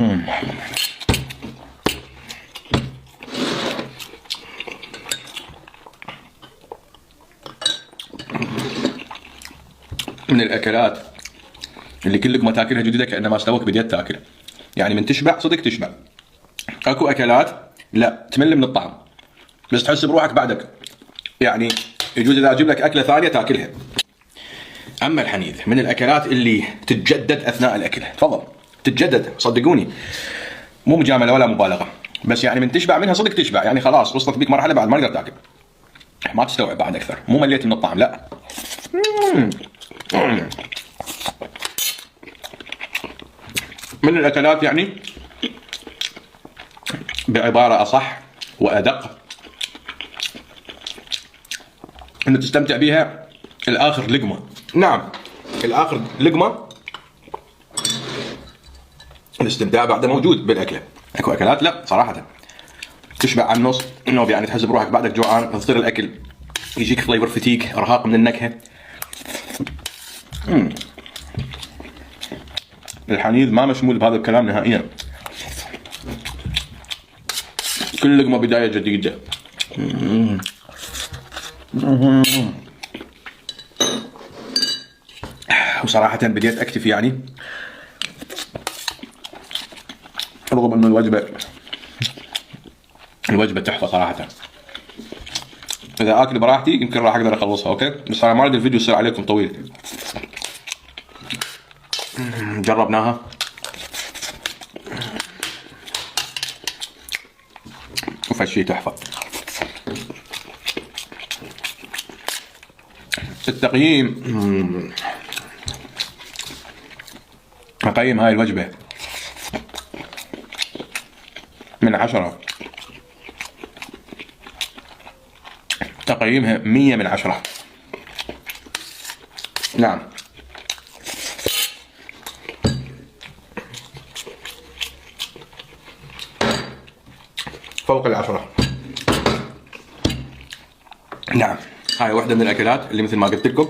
من الاكلات اللي كل لقمه تاكلها جديده كانما استوت بديت تاكل. يعني من تشبع صدق تشبع. اكو اكلات لا تمل من الطعم بس تحس بروحك بعدك، يعني يجوز اذا اجيب لك اكله ثانيه تاكلها. اما الحنيذ من الاكلات اللي تتجدد اثناء الاكل، تفضل تتجدد صدقوني، مو مجامله ولا مبالغه، بس يعني من تشبع منها صدق تشبع، يعني خلاص وصلت بيك مرحله بعد ما تقدر تاكل، ما تستوعب بعد اكثر، مو مليت من الطعم لا. من الاكلات يعني بعباره اصح وادق انه تستمتع بيها الاخر لقمه. نعم الاخر لقمه الاستمتاع بعده موجود بالاكله. اكو اكلات لا صراحه تشبع على النص، انه يعني تحس بروحك بعدك جوعان، تصير الاكل يجيك فليفر فتيك، ارهاق من النكهه. الحنيذ ما مشمول بهذا الكلام نهائيا. كل لقمه بدايه جديده. وصراحه بديت اكتفي يعني، رغم انه الوجبه تحفه صراحه. اذا اكل براحتي يمكن راح اقدر اخلصها اوكي، بس انا ما اريد الفيديو يصير عليكم طويل. جربناها وفشي تحفه. التقييم اقيم هاي الوجبه من 10، تقييمها 100 من 10. نعم فوق 10. نعم هاي واحدة من الأكلات اللي مثل ما قلت لكم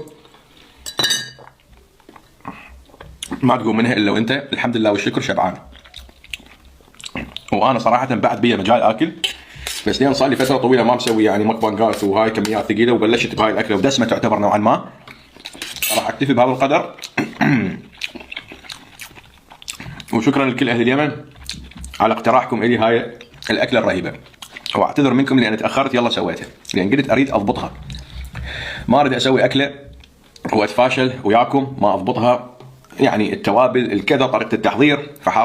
ما تقوم منها إلا وأنت الحمد لله والشكر شبعان. وأنا صراحة بعد بيا مجال آكل، بس لين صار لي فترة طويلة ما مسوي يعني مكبانجات وهاي كميات ثقيلة، وبلشت بهاي الأكلة ودسمة تعتبر نوعا ما، راح أكتفي بهذا القدر. وشكرا لكل أهل اليمن على اقتراحكم إلي هاي الأكلة الرهيبة، واعتذر منكم لأن تأخرت يلا سويتها، لأن قلت أريد أضبطها، ما أريد أسوي أكلة وأتفاشل وياكم ما أضبطها، يعني التوابل الكذا طريقة التحضير، فحاول